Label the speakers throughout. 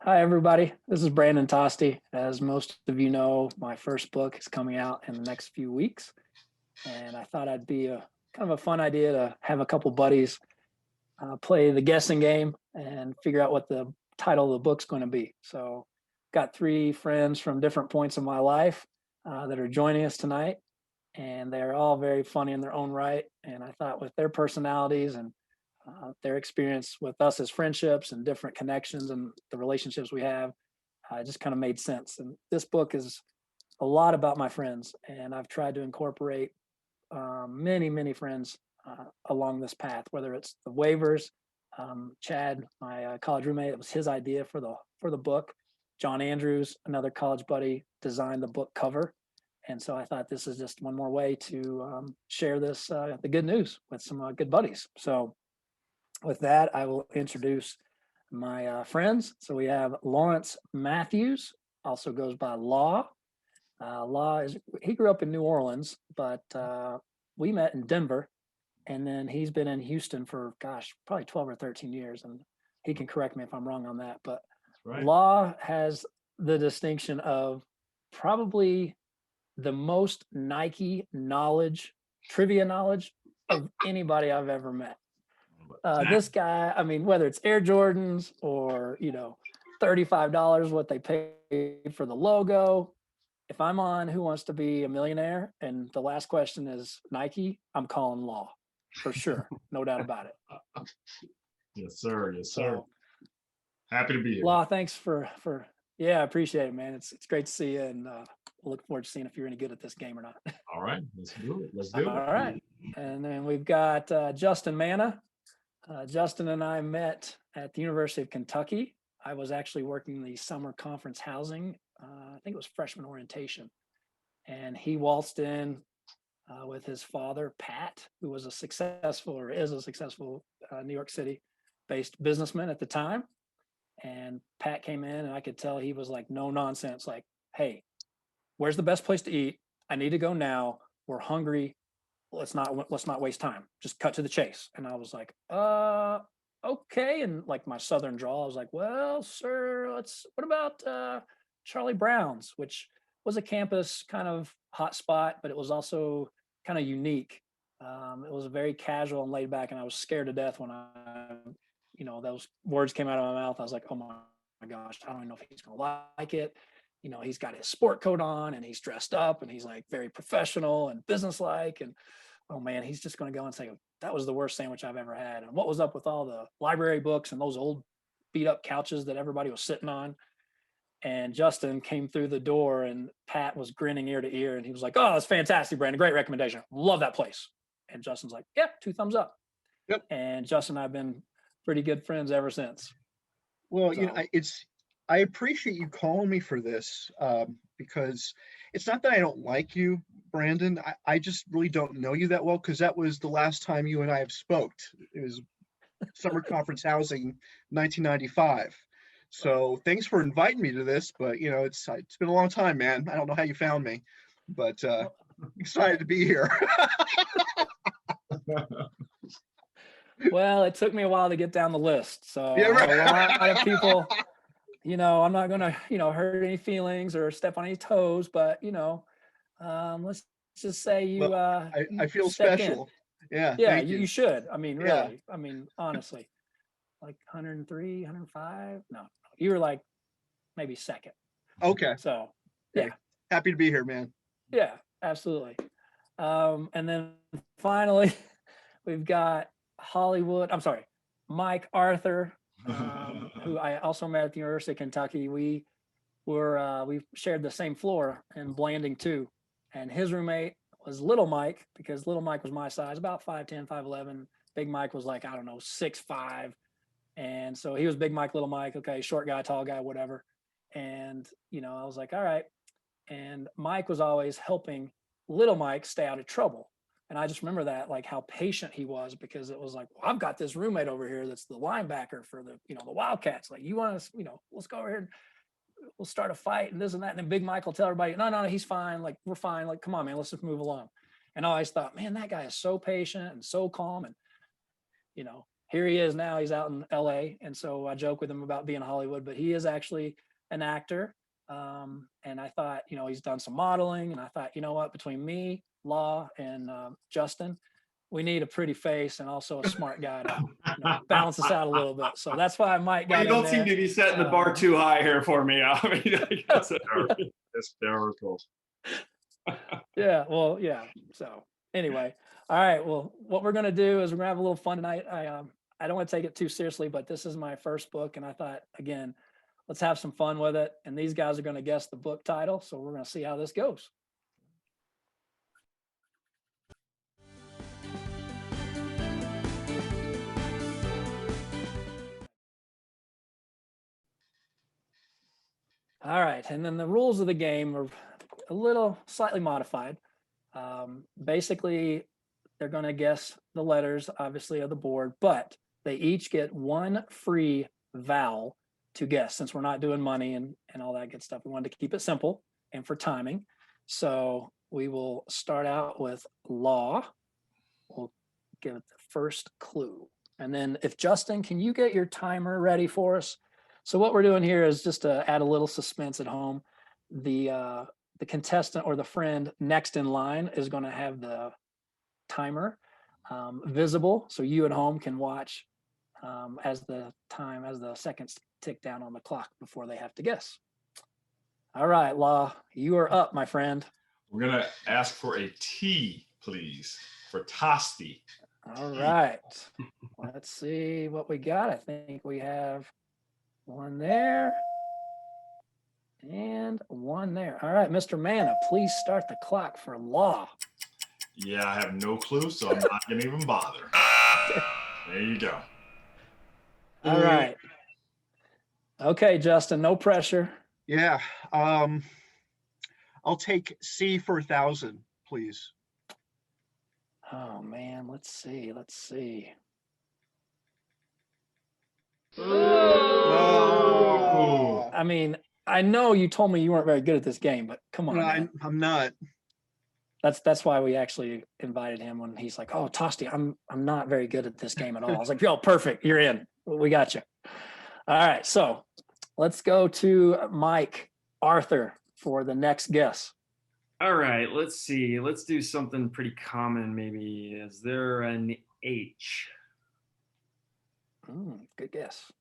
Speaker 1: Hi, everybody. This is Brandon Tosti. As most of you know, my first book is coming out in the next few weeks. And I thought I'd be a kind of a fun idea to have a couple buddies play the guessing game and figure out what the title of the book's going to be. So, got three friends from different points of my life that are joining us tonight. And they're all very funny in their own right. And I thought with their personalities and their experience with us as friendships and different connections and the relationships we have, it just kind of made sense. And this book is a lot about my friends, and I've tried to incorporate many friends along this path. Whether it's the waivers, Chad, my college roommate, it was his idea for the book. John Andrews, another college buddy, designed the book cover, and so I thought this is just one more way to share this the good news with some good buddies. So with that, I will introduce my friends. So we have Lawrence Matthews, also goes by Law. Law is he grew up in New Orleans, but we met in Denver, and then he's been in Houston for probably 12 or 13 years, and he can correct me if I'm wrong on that. But
Speaker 2: Right.
Speaker 1: Law has the distinction of probably the most Nike knowledge, trivia knowledge of anybody I've ever met. This guy, I mean, whether it's Air Jordans or, $35 what they paid for the logo. If I'm on Who Wants to Be a Millionaire and the last question is Nike, I'm calling Law for sure. No doubt about it.
Speaker 2: Yes, sir. Yes, sir.
Speaker 1: So
Speaker 2: Happy to be here.
Speaker 1: Law, thanks for yeah, I appreciate it, man. It's great to see you, and we'll look forward to seeing if you're any good at this game or not.
Speaker 2: All right, let's do it. Let's
Speaker 1: All
Speaker 2: do it.
Speaker 1: right. And then we've got Justin Manna. Justin and I met at the University of Kentucky. I was actually working the summer conference housing. I think it was freshman orientation. And he waltzed in with his father, Pat, who was a successful or is a successful New York City based businessman at the time. And Pat came in, and I could tell he was like, no nonsense, like, hey, where's the best place to eat? I need to go now. We're hungry. Let's not waste time. Just cut to the chase. And I was like, okay. And like my southern drawl, I was like, well, sir, what about Charlie Brown's, which was a campus kind of hot spot, but it was also kind of unique. It was very casual and laid back, and I was scared to death when those words came out of my mouth. I was like, oh my gosh, I don't even know if he's gonna like it. He's got his sport coat on and he's dressed up and he's like very professional and businesslike. And oh man, he's just going to go and say, that was the worst sandwich I've ever had. And what was up with all the library books and those old beat up couches that everybody was sitting on? And Justin came through the door, and Pat was grinning ear to ear. And he was like, oh, that's fantastic, Brandon. Great recommendation. Love that place. And Justin's like, yeah, 2 thumbs up.
Speaker 3: Yep.
Speaker 1: And Justin and I've been pretty good friends ever since.
Speaker 3: Well,
Speaker 1: So-
Speaker 3: I appreciate you calling me for this because it's not that I don't like you, Brandon. I just really don't know you that well because that was the last time you and I have spoke. It was summer conference housing, 1995. So thanks for inviting me to this, but it's been a long time, man. I don't know how you found me, but excited to be here.
Speaker 1: Well, it took me a while to get down the list. So
Speaker 3: Yeah, right.
Speaker 1: a lot of people, I'm not going to, hurt any feelings or step on any toes, but, let's just say you,
Speaker 3: Well, I
Speaker 1: you
Speaker 3: feel
Speaker 1: stepped in.
Speaker 3: special. Yeah,
Speaker 1: Yeah,
Speaker 3: thank
Speaker 1: you
Speaker 3: you.
Speaker 1: should. I mean,
Speaker 3: Yeah.
Speaker 1: really, I mean, honestly, like 103, 105. No, you were like maybe second.
Speaker 3: Okay.
Speaker 1: So
Speaker 3: Okay.
Speaker 1: yeah,
Speaker 3: Happy to be here, man.
Speaker 1: yeah, absolutely. And then finally, we've got Mike Arthur, who I also met at the University of Kentucky. We shared the same floor in Blanding too, and his roommate was Little Mike, because Little Mike was my size, about 5'10", 5'11". Big Mike was like, I don't know, 6'5", and so he was Big Mike, Little Mike. Okay, short guy, tall guy, whatever. And I was like, all right. And Mike was always helping Little Mike stay out of trouble. And I just remember that, like how patient he was, because it was like, well, I've got this roommate over here that's the linebacker for the Wildcats. Like, you want to, let's go over here and we'll start a fight and this and that. And then Big Mike will tell everybody, no, he's fine. Like, we're fine. Like, come on, man, let's just move along. And I always thought, man, that guy is so patient and so calm. And, here he is now. He's out in LA. And so I joke with him about being Hollywood, but he is actually an actor. And I thought, he's done some modeling, and I thought, you know what, between me, Law, and Justin, we need a pretty face and also a smart guy to balance us out a little bit. So that's why Mike got
Speaker 4: You don't
Speaker 1: in
Speaker 4: seem
Speaker 1: there.
Speaker 4: to be setting the bar too high here for me. I mean, I guess
Speaker 2: Hysterical.
Speaker 1: Yeah, well, yeah. So anyway, all right. Well, what we're gonna do is we're gonna have a little fun tonight. I don't want to take it too seriously, but this is my first book, and I thought, again, let's have some fun with it. And these guys are gonna guess the book title, so we're gonna see how this goes. All right, and then the rules of the game are a little slightly modified. Basically, they're going to guess the letters, obviously, of the board, but they each get one free vowel to guess. Since we're not doing money and all that good stuff, we wanted to keep it simple and for timing. So we will start out with law. We'll give it the first clue. And then if Justin, can you get your timer ready for us? So what we're doing here is just to add a little suspense at home. The contestant or the friend next in line is going to have the timer visible, so you at home can watch as the seconds tick down on the clock before they have to guess. All right, Law, you are up, my friend.
Speaker 2: We're gonna ask for a T, please, for Tosti.
Speaker 1: All right, let's see what we got. I think we have one there and one there. All right, Mr. Manna, please start the clock for Law.
Speaker 2: Yeah, I have no clue, so I'm not gonna even bother. There you go.
Speaker 1: All right. Okay, Justin, no pressure.
Speaker 3: Yeah. I'll take C for 1,000, please.
Speaker 1: Oh man, let's see.
Speaker 3: Oh.
Speaker 1: I mean, I know you told me you weren't very good at this game, but come on,
Speaker 3: No,
Speaker 1: man.
Speaker 3: I'm not.
Speaker 1: That's why we actually invited him when he's like, "Oh, Tosti, I'm not very good at this game at all." I was like, "Yo, perfect, you're in. We got you." All right, so let's go to Mike Arthur for the next guess.
Speaker 4: All right, let's see. Let's do something pretty common, maybe. Is there an H?
Speaker 1: Good guess.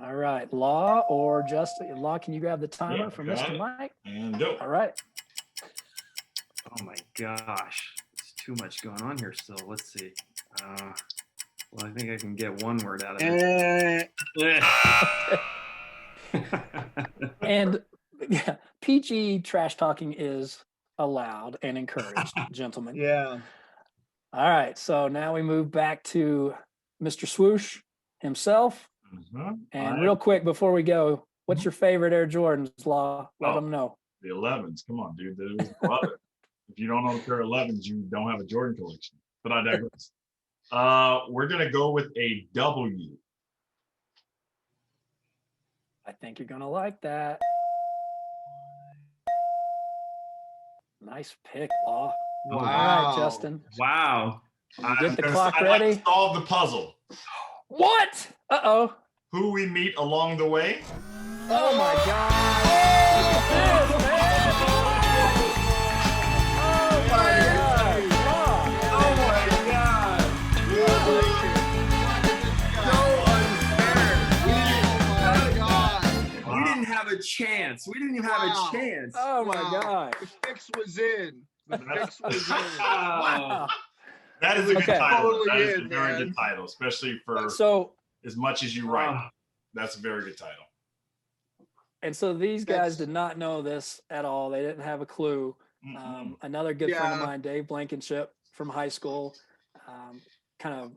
Speaker 1: All right, Law or Justin? Law, can you grab the timer for Mr. Mike?
Speaker 2: And go.
Speaker 1: All right.
Speaker 4: Oh my gosh, there's too much going on here still. Let's see. Well, I think I can get one word out of it.
Speaker 1: And yeah, PG trash talking is allowed and encouraged, gentlemen.
Speaker 3: Yeah.
Speaker 1: All right, so now we move back to Mr. Swoosh himself. And real quick before we go, what's your favorite Air Jordans, Law? Let them know.
Speaker 2: The 11s. Come on, dude. There was no other. If you don't own a pair of 11s, you don't have a Jordan collection. But I digress. We're gonna go with a W.
Speaker 1: I think you're gonna like that. Nice pick, Law.
Speaker 3: Wow.
Speaker 1: All right, Justin.
Speaker 4: Wow.
Speaker 1: Get the clock ready.
Speaker 2: Like to solve the puzzle.
Speaker 1: What? Uh-oh.
Speaker 2: Who we meet along the way?
Speaker 1: Oh my God. Look at this, man. Oh my God.
Speaker 4: Oh my God.
Speaker 3: So unfair. Oh my God.
Speaker 4: We didn't have a chance. We didn't even have a chance.
Speaker 1: Oh my
Speaker 3: Wow.
Speaker 1: God.
Speaker 3: The fix was in. The fix was in.
Speaker 4: Wow.
Speaker 2: That is a good
Speaker 1: Okay.
Speaker 2: title.
Speaker 3: Totally
Speaker 2: That is a
Speaker 3: in,
Speaker 2: very
Speaker 3: man.
Speaker 2: good title, especially for
Speaker 1: So,
Speaker 2: as much as you write. That's a very good title.
Speaker 1: and so these guys
Speaker 3: That's-
Speaker 1: did not know this at all. They didn't have a clue. Another good friend of
Speaker 3: Yeah.
Speaker 1: mine, Dave Blankenship from high school, kind of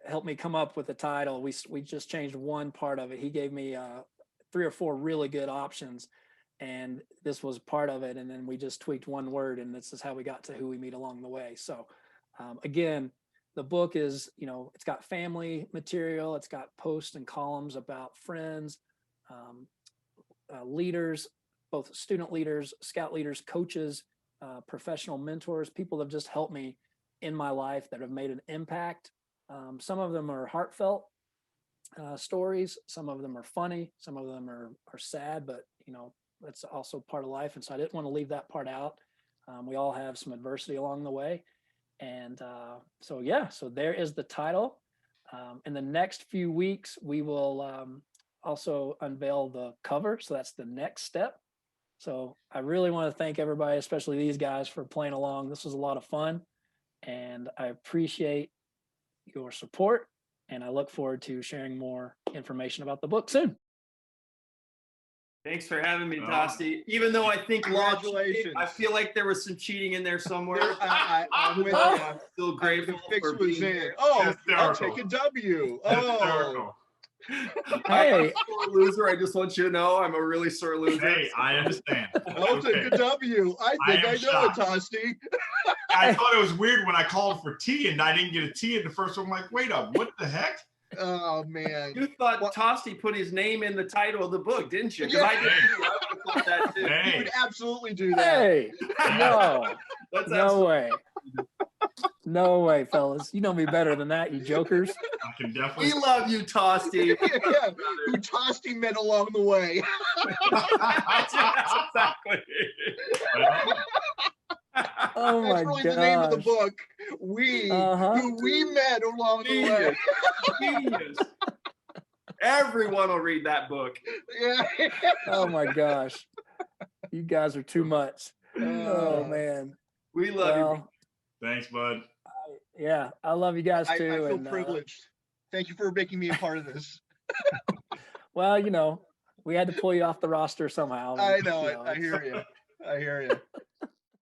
Speaker 1: helped me come up with the title. We just changed one part of it. He gave me 3 or 4 really good options, and this was part of it. And then we just tweaked one word, and this is how we got to Who We Meet Along the Way. So again, the book is, it's got family material. It's got posts and columns about friends, leaders, both student leaders, scout leaders, coaches, professional mentors, people that have just helped me in my life that have made an impact. Some of them are heartfelt stories. Some of them are funny. Some of them are sad, but that's also part of life. And so I didn't want to leave that part out. We all have some adversity along the way. And so there is the title. In the next few weeks, we will also unveil the cover. So that's the next step. So I really want to thank everybody, especially these guys, for playing along. This was a lot of fun, and I appreciate your support, and I look forward to sharing more information about the book soon.
Speaker 4: Thanks for having me,
Speaker 2: Oh.
Speaker 4: Tosti. Even though I think
Speaker 3: Congratulations.
Speaker 4: I feel like there was some cheating in there somewhere.
Speaker 3: I'm with you.
Speaker 4: I'm still grateful
Speaker 3: The fix
Speaker 4: for
Speaker 3: was
Speaker 4: being
Speaker 3: in.
Speaker 4: here.
Speaker 3: Oh, I'll
Speaker 2: Hysterical.
Speaker 3: take a W. Oh,
Speaker 2: Hysterical.
Speaker 4: I'm
Speaker 1: Hey.
Speaker 4: a sore loser. I just want you to know I'm a really sore loser.
Speaker 2: Hey, I understand.
Speaker 3: I'll take
Speaker 2: Okay.
Speaker 3: a W. I think
Speaker 2: am
Speaker 3: I know it,
Speaker 2: shocked.
Speaker 3: Tosti.
Speaker 2: I thought it was weird when I called for tea and I didn't get a T in the first one. I'm like, wait up, what the heck?
Speaker 3: Oh man.
Speaker 4: You thought
Speaker 3: What-
Speaker 4: Tosti put his name in the title of the book, didn't you? Because
Speaker 3: Yeah.
Speaker 4: I did. Too. I would've thought that too.
Speaker 3: You
Speaker 2: Hey,
Speaker 3: would absolutely do that.
Speaker 1: Hey, no,
Speaker 4: That's
Speaker 1: no
Speaker 4: absolutely
Speaker 1: way. No way, fellas. You know me better than that, you jokers.
Speaker 2: I can
Speaker 4: We
Speaker 2: definitely.
Speaker 4: love you, Tosti.
Speaker 3: Yeah, who Tosti met along the way.
Speaker 4: That's exactly.
Speaker 1: Oh my
Speaker 3: That's really the name of the
Speaker 1: gosh.
Speaker 3: book. We,
Speaker 1: Uh-huh.
Speaker 3: who we met along the way.
Speaker 4: Genius. Genius. Everyone will read that book.
Speaker 3: Yeah.
Speaker 1: Oh my gosh. You guys are too much. Oh man.
Speaker 4: We love you.
Speaker 1: Well,
Speaker 2: Thanks, bud.
Speaker 1: yeah, I love you guys
Speaker 3: I
Speaker 1: too.
Speaker 3: feel
Speaker 1: and
Speaker 3: privileged. Thank you for making me a part of this.
Speaker 1: well, we had to pull you off the roster somehow.
Speaker 3: I
Speaker 1: and,
Speaker 3: know it.
Speaker 1: you
Speaker 3: I hear you. I hear you.